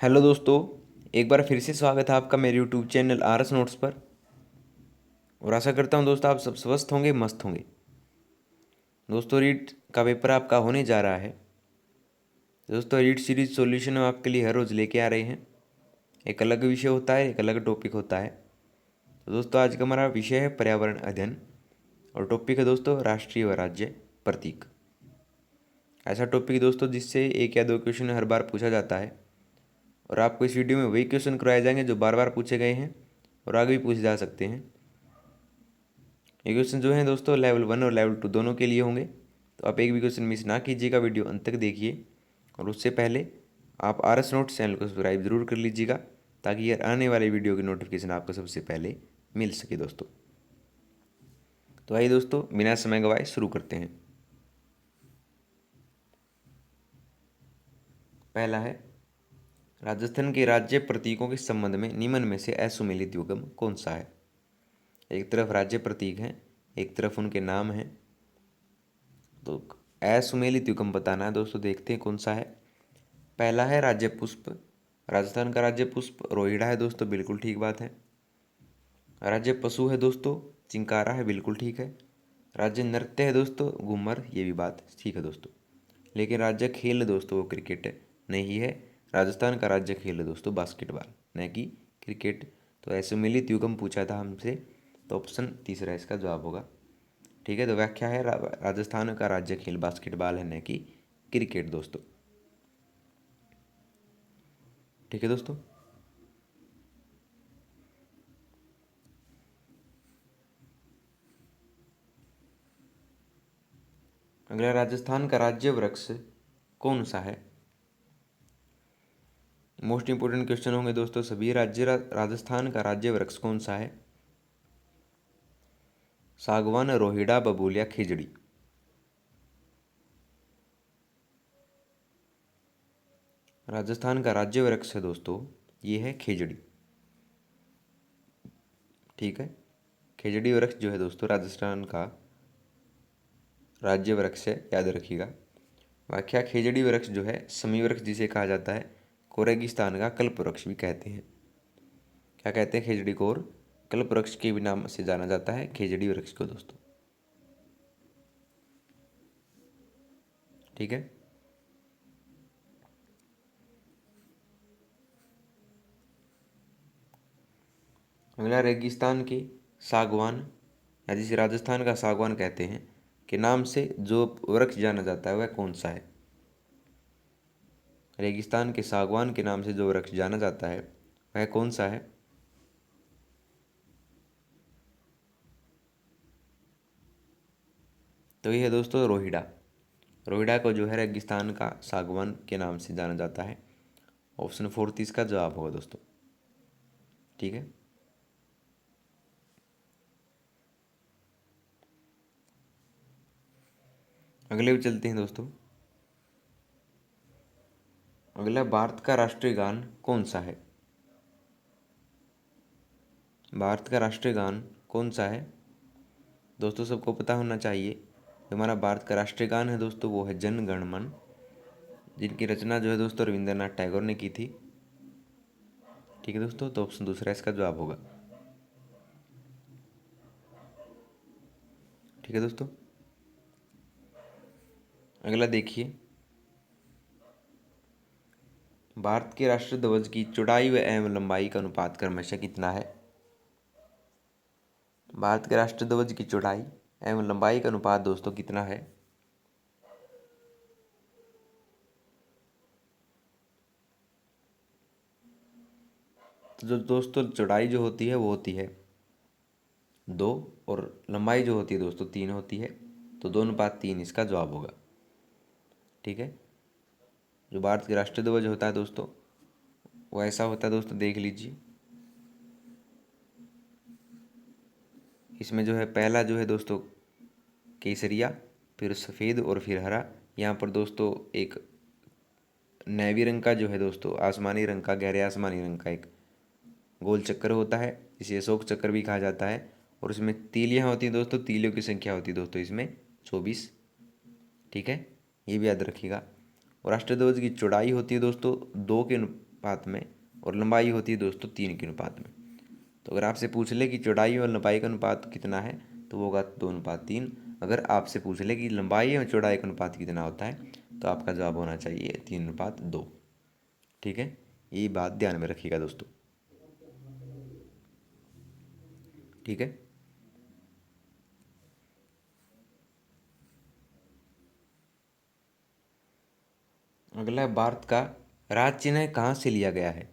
Hello दोस्तों, एक बार फिर से स्वागत है आपका मेरे YouTube channel R S notes पर। और आशा करता हूं दोस्तों आप सब स्वस्थ होंगे, मस्त होंगे। दोस्तों रीट का पेपर आपका होने जा रहा है। दोस्तों रीट सीरीज सॉल्यूशन हम आपके लिए हर रोज़ लेके आ रहे हैं। एक अलग विषय होता है, एक अलग टॉपिक होता है। तो दोस्तों आज का हमारा विषय है पर्यावरण अध्ययन और टॉपिक है दोस्तों राष्ट्रीय व राज्य प्रतीक। ऐसा टॉपिक दोस्तों जिससे एक या दो क्वेश्चन हर बार पूछा जाता है और आपको इस वीडियो में वही क्वेश्चन करवाए जाएंगे जो बार बार पूछे गए हैं और आगे भी पूछे जा सकते हैं। ये क्वेश्चन जो है दोस्तों लेवल 1 और लेवल 2 दोनों के लिए होंगे, तो आप एक भी क्वेश्चन मिस ना कीजिएगा, वीडियो अंत तक देखिए। और उससे पहले आप आर एस नोट्स चैनल को सब्सक्राइब जरूर कर लीजिएगा ताकि ये आने वाले वीडियो की नोटिफिकेशन आपको सबसे पहले मिल सके दोस्तों। तो आइए दोस्तों बिना समय गवाए शुरू करते हैं। पहला है, राजस्थान के राज्य प्रतीकों के संबंध में निम्न में से असुमेलित युग्म कौन सा है। एक तरफ राज्य प्रतीक हैं, एक तरफ उनके नाम हैं, तो असुमेलित युग्म बताना है दोस्तों। देखते हैं कौन सा है। पहला है राज्य पुष्प। राजस्थान का राज्य पुष्प रोहिड़ा है दोस्तों, बिल्कुल ठीक बात है। राज्य पशु है दोस्तों चिंकारा है, बिल्कुल ठीक है। राज्य नृत्य है दोस्तों घूमर, ये भी बात ठीक है दोस्तों। लेकिन राज्य खेल है दोस्तों वो क्रिकेट नहीं है। राजस्थान का राज्य खेल है दोस्तों बास्केटबॉल, न कि क्रिकेट। तो ऐसे मिलित युगम पूछा था हमसे, तो ऑप्शन तीसरा इसका जवाब होगा। ठीक है, तो व्याख्या है राजस्थान का राज्य खेल बास्केटबॉल है, न कि क्रिकेट दोस्तों। ठीक है दोस्तों। अगला, राजस्थान का राज्य वृक्ष कौन सा है। मोस्ट इंपोर्टेंट क्वेश्चन होंगे दोस्तों सभी। राजस्थान का राज्य वृक्ष कौन सा है। सागवान, रोहिड़ा, बबूल या खिजड़ी। राजस्थान का राज्य वृक्ष है दोस्तों, ये है खिजड़ी। ठीक है, खिजड़ी वृक्ष जो है दोस्तों राजस्थान का राज्य वृक्ष है, याद रखिएगा। व्याख्या, खिजड़ी वृक्ष जो है समी वृक्ष जिसे कहा जाता है, को रेगिस्तान का कल्प वृक्ष भी कहते हैं। क्या कहते हैं खिजड़ी को, और कल्प वृक्ष के भी नाम से जाना जाता है खिजड़ी वृक्ष को दोस्तों। ठीक है, अगला, रेगिस्तान के सागवान या जिसे राजस्थान का सागवान कहते हैं के नाम से जो वृक्ष जाना जाता है वह कौन सा है। रेगिस्तान के सागवान के नाम से जो वृक्ष जाना जाता है वह कौन सा है। तो ये है दोस्तों रोहिड़ा। रोहिड़ा को जो है रेगिस्तान का सागवान के नाम से जाना जाता है। ऑप्शन 4 इसका जवाब होगा दोस्तों। ठीक है, अगले भी चलते हैं दोस्तों। अगला, भारत का राष्ट्रीय गान कौन सा है। भारत का राष्ट्रीय गान कौन सा है दोस्तों, सबको पता होना चाहिए। जो हमारा भारत का राष्ट्रीय गान है दोस्तों वो है जन गण मन, जिनकी रचना जो है दोस्तों रविंद्रनाथ टैगोर ने की थी। ठीक है दोस्तों, तो ऑप्शन दूसरा इसका जवाब होगा। ठीक है दोस्तों, अगला देखिए। भारत के राष्ट्रीय ध्वज की चौड़ाई व एवं लंबाई का अनुपात क्रमशः कितना है। भारत के राष्ट्रीय ध्वज की चौड़ाई एवं लंबाई का अनुपात दोस्तों कितना है। तो जो दोस्तों चौड़ाई जो होती है वो होती है 2 और लंबाई जो होती है दोस्तों 3 होती है। तो 2:3 इसका जवाब होगा। ठीक है, जो भारत के राष्ट्रीय ध्वज होता है दोस्तों वो ऐसा होता है दोस्तों, देख लीजिए। इसमें जो है पहला जो है दोस्तों केसरिया, फिर सफ़ेद और फिर हरा। यहाँ पर दोस्तों एक नेवी रंग का जो है दोस्तों आसमानी रंग का, गहरे आसमानी रंग का एक गोल चक्कर होता है, इसे अशोक चक्कर भी कहा जाता है। और इसमें तीलियाँ होती हैं दोस्तों, तीलियों की संख्या होती है दोस्तों इसमें 24। ठीक है, ये भी याद रखिएगा। और राष्ट्रीय ध्वज की चौड़ाई होती है दोस्तों अनुपात में और लंबाई होती है दोस्तों 3 के अनुपात में। तो अगर आपसे पूछ ले कि चौड़ाई और लंबाई का अनुपात कितना है तो वो होगा 2:3। अगर आपसे पूछ ले कि लंबाई और चौड़ाई का अनुपात कितना होता है तो आपका जवाब होना चाहिए 3:2। ठीक है, ये बात ध्यान में रखिएगा दोस्तों। ठीक है, अगला भारत का राज चिन्ह कहाँ से लिया गया है?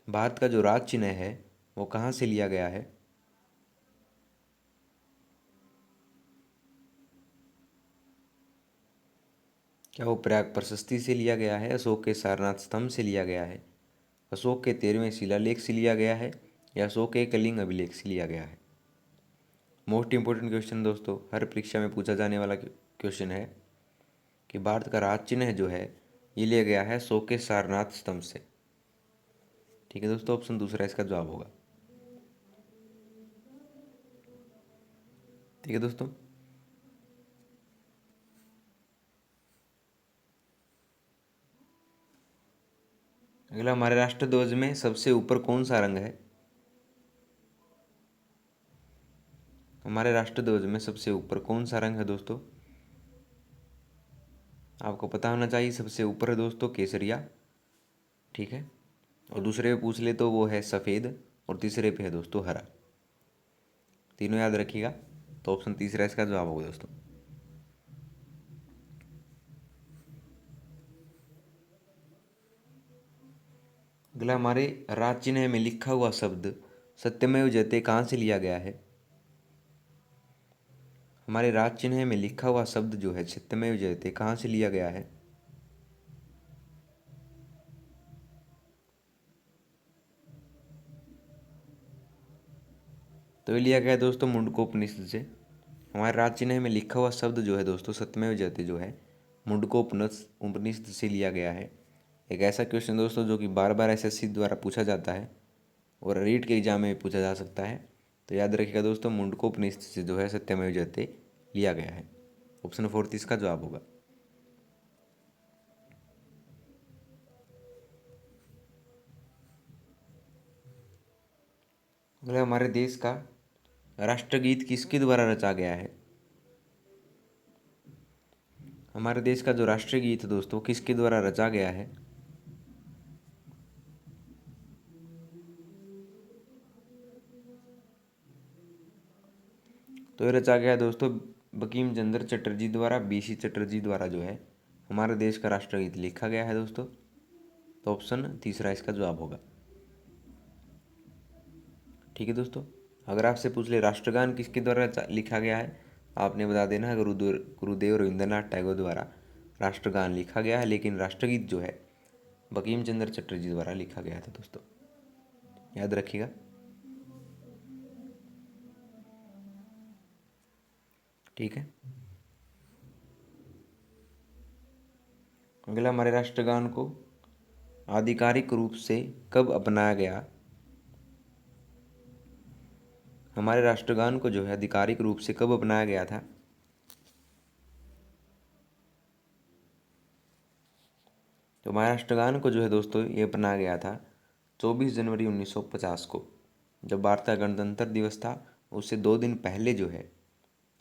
भारत का जो राज चिन्ह है वो कहाँ से लिया गया है? क्या वो प्रयाग प्रशस्ति से लिया गया है, अशोक के सारनाथ स्तंभ से लिया गया है, अशोक के 13वें शिलालेख से लिया गया है, या अशोक के कलिंग अभिलेख से लिया गया है? मोस्ट इंपॉर्टेंट क्वेश्चन दोस्तों, हर परीक्षा में पूछा जाने वाला क्वेश्चन है कि भारत का राज चिन्ह जो है ये लिया गया है अशोक के सारनाथ स्तंभ से। ठीक है दोस्तों, ऑप्शन दूसरा इसका जवाब होगा। ठीक है दोस्तों, अगला हमारे राष्ट्रध्वज में सबसे ऊपर कौन सा रंग है? हमारे राष्ट्रध्वज में सबसे ऊपर कौन सा रंग है दोस्तों? आपको पता होना चाहिए, सबसे ऊपर है दोस्तों केसरिया। ठीक है, और दूसरे पे पूछ ले तो वो है सफ़ेद, और तीसरे पे है दोस्तों हरा। तीनों याद रखिएगा, तो ऑप्शन तीसरा इसका जवाब होगा दोस्तों। अगला हमारे राज चिन्ह में लिखा हुआ शब्द सत्यमेव जयते कहाँ से लिया गया है? हमारे राज चिन्ह में लिखा हुआ शब्द जो है सत्यमेव जयते कहाँ से लिया गया है? तो ये लिया गया है दोस्तों मुंडकोपनिषद से। हमारे राज चिन्ह में लिखा हुआ शब्द जो है दोस्तों सत्यमेव जयते जो है मुंडकोपनिषद से लिया गया है। एक ऐसा क्वेश्चन दोस्तों जो कि बार बार एसएससी द्वारा पूछा जाता है और रीट के एग्जाम में भी पूछा जा सकता है। तो याद रखिएगा दोस्तों, मुंडकोपनिषद से जो है सत्यमेव जयते लिया गया है। ऑप्शन फोर्थ इसका जवाब होगा। अगला हमारे देश का राष्ट्रगीत किसके द्वारा रचा गया है? हमारे देश का जो राष्ट्रीय गीत है दोस्तों किसके द्वारा रचा गया है? तो ये रचा गया है दोस्तों बंकिम चंद्र चटर्जी द्वारा, बीसी चटर्जी द्वारा जो है हमारे देश का राष्ट्रगीत लिखा गया है दोस्तों। तो ऑप्शन तीसरा इसका जवाब होगा। ठीक है दोस्तों, अगर आपसे पूछ ले राष्ट्रगान किसके द्वारा लिखा गया है, आपने बता देना है गुरुदेव रविंद्रनाथ टैगोर द्वारा राष्ट्रगान लिखा गया है, लेकिन राष्ट्रगीत जो है बंकिम चंद्र चटर्जी द्वारा लिखा गया था दोस्तों। याद रखिएगा। ठीक है, अगला हमारे राष्ट्रगान को आधिकारिक रूप से कब अपनाया गया? हमारे राष्ट्रगान को जो है आधिकारिक रूप से कब अपनाया गया था? तो हमारे राष्ट्रगान को जो है दोस्तों ये अपनाया गया था 24 जनवरी 1950 को, जब भारत का गणतंत्र दिवस था। उससे 2 दिन पहले जो है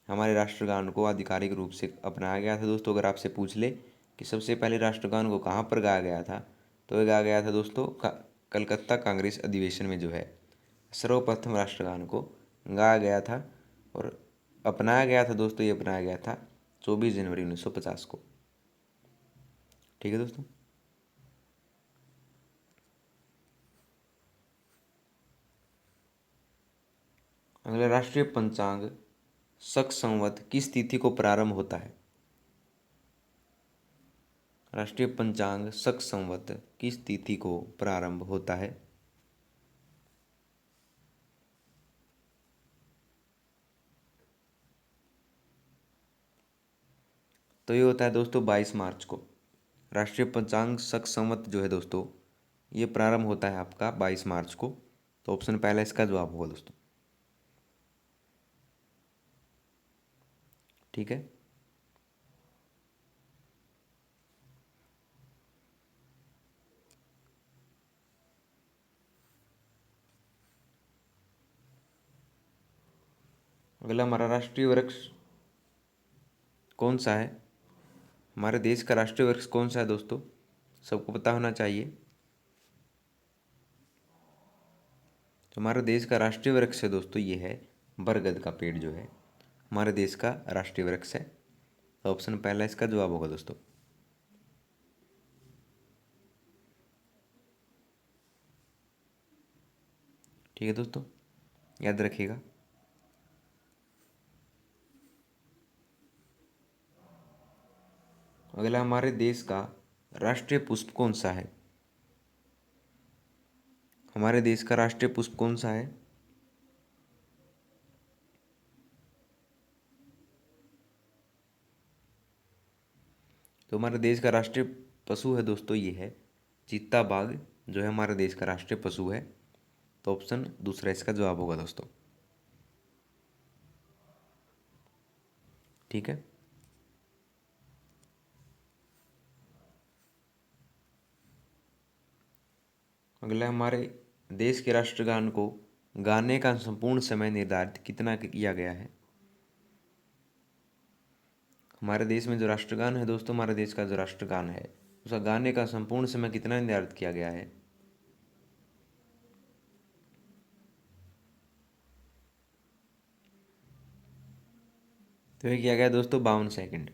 हमारे राष्ट्रगान को आधिकारिक रूप से अपनाया गया था दोस्तों। अगर आपसे पूछ ले कि सबसे पहले राष्ट्रगान को कहाँ पर गाया गया था, तो ये गाया गया था दोस्तों कलकत्ता कांग्रेस अधिवेशन में जो है सर्वप्रथम राष्ट्रगान को गाया गया था। और अपनाया गया था दोस्तों, ये अपनाया गया था 24 जनवरी 1950 को। ठीक है दोस्तों, अगला राष्ट्रीय पंचांग शक संवत किस तिथि को प्रारंभ होता है? राष्ट्रीय पंचांग शक संवत किस तिथि को प्रारंभ होता है? तो ये होता है दोस्तों 22 मार्च को। राष्ट्रीय पंचांग शक संवत जो है दोस्तों ये प्रारंभ होता है आपका 22 मार्च को। तो ऑप्शन पहला इसका जवाब होगा दोस्तों। ठीक है, अगला हमारा राष्ट्रीय वृक्ष कौन सा है? हमारे देश का राष्ट्रीय वृक्ष कौन सा है दोस्तों? सबको पता होना चाहिए। तो हमारे देश का राष्ट्रीय वृक्ष है दोस्तों, ये है बरगद का पेड़, जो है हमारे देश का राष्ट्रीय वृक्ष है। तो ऑप्शन पहला इसका जवाब होगा दोस्तों। ठीक है दोस्तों, याद रखिएगा। अगला हमारे देश का राष्ट्रीय पुष्प कौन सा है? हमारे देश का राष्ट्रीय पुष्प कौन सा है? तो हमारे देश का राष्ट्रीय पशु है दोस्तों, ये है चीता बाघ, जो है हमारे देश का राष्ट्रीय पशु है। तो ऑप्शन दूसरा इसका जवाब होगा दोस्तों। ठीक है। अगला हमारे देश के राष्ट्रगान को गाने का संपूर्ण समय निर्धारित कितना किया गया है? हमारे देश में जो राष्ट्रगान है दोस्तों, हमारे देश का जो राष्ट्रगान है उसका गाने का संपूर्ण समय कितना निर्धारित किया गया है? तो ये किया गया दोस्तों 52 सेकंड।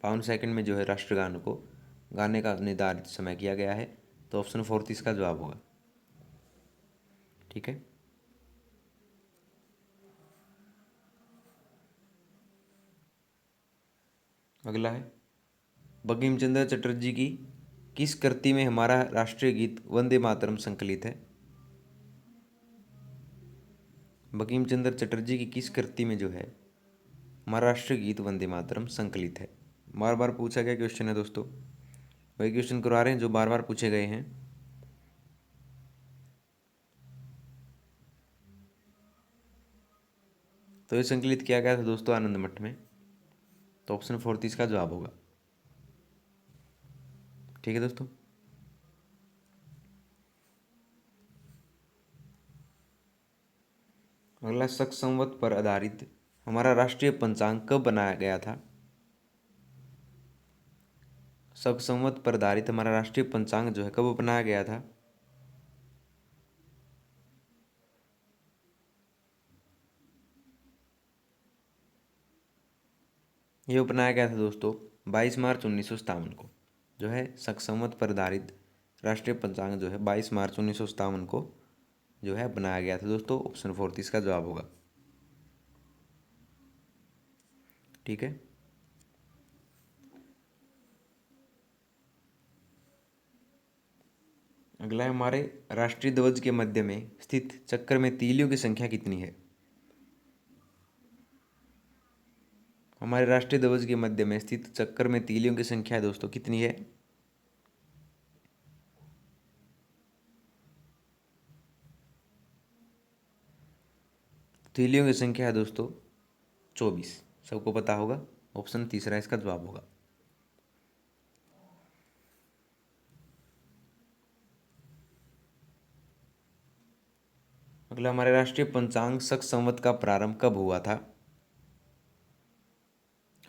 52 सेकंड में जो है राष्ट्रगान को गाने का निर्धारित समय किया गया है। तो ऑप्शन फोर्थ इसका जवाब होगा। ठीक है। अगला है बंकिम चंद्र चटर्जी की किस कृति में हमारा राष्ट्रीय गीत वंदे मातरम संकलित है? बंकिम चंद्र चटर्जी की किस कृति में जो है हमारा राष्ट्रीय गीत वंदे मातरम संकलित है? बार बार पूछा गया क्वेश्चन है दोस्तों, वही क्वेश्चन करवा रहे हैं जो बार बार पूछे गए हैं। तो ये संकलित किया गया था दोस्तों आनंद मठ में। तो ऑप्शन फोर्थ इसका जवाब होगा। ठीक है दोस्तों। अगला शक संवत पर आधारित हमारा राष्ट्रीय पंचांग कब बनाया गया था? शक संवत पर आधारित हमारा राष्ट्रीय पंचांग जो है कब बनाया गया था? ये बनाया गया था दोस्तों 22 मार्च 1957 को। जो है शक संवत पर आधारित राष्ट्रीय पंचांग जो है 22 मार्च 1957 को जो है बनाया गया था दोस्तों। ऑप्शन फोर्थ इसका जवाब होगा। ठीक है। अगला है हमारे राष्ट्रीय ध्वज के मध्य में स्थित चक्र में तीलियों की संख्या कितनी है? हमारे राष्ट्रीय ध्वज के मध्य में स्थित चक्र में तीलियों की संख्या दोस्तों कितनी है? तीलियों की संख्या है दोस्तों 24। सबको पता होगा। ऑप्शन तीसरा इसका जवाब होगा। अगला हमारे राष्ट्रीय पंचांग शक संवत का प्रारंभ कब हुआ था?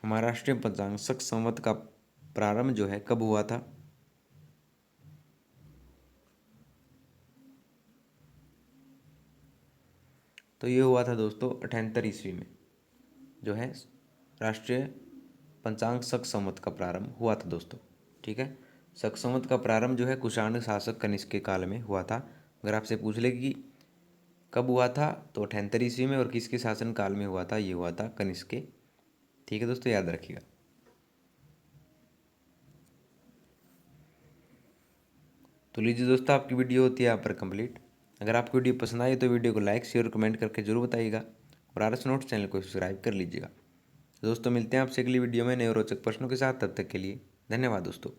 हमारा राष्ट्रीय पंचांग शक संवत का प्रारंभ जो है कब हुआ था? तो ये हुआ था दोस्तों 78 ईस्वी में जो है राष्ट्रीय पंचांग शक संवत का प्रारंभ हुआ था दोस्तों। ठीक है। शक संवत का प्रारंभ जो है कुषाण शासक कनिष्क के काल में हुआ था। अगर आपसे पूछ ले कि कब हुआ था तो 78 ईस्वी में, और किसके शासन काल में हुआ था? ये हुआ था कनिष्क के। ठीक है दोस्तों, याद रखिएगा। तो लीजिए दोस्तों, आपकी वीडियो होती है यहाँ पर कंप्लीट। अगर आपको वीडियो पसंद आई तो वीडियो को लाइक शेयर और कमेंट करके जरूर बताइएगा, और आरएस नोट्स चैनल को सब्सक्राइब कर लीजिएगा। दोस्तों मिलते हैं आपसे अगली वीडियो में नए रोचक प्रश्नों के साथ। तब तक के लिए धन्यवाद दोस्तों।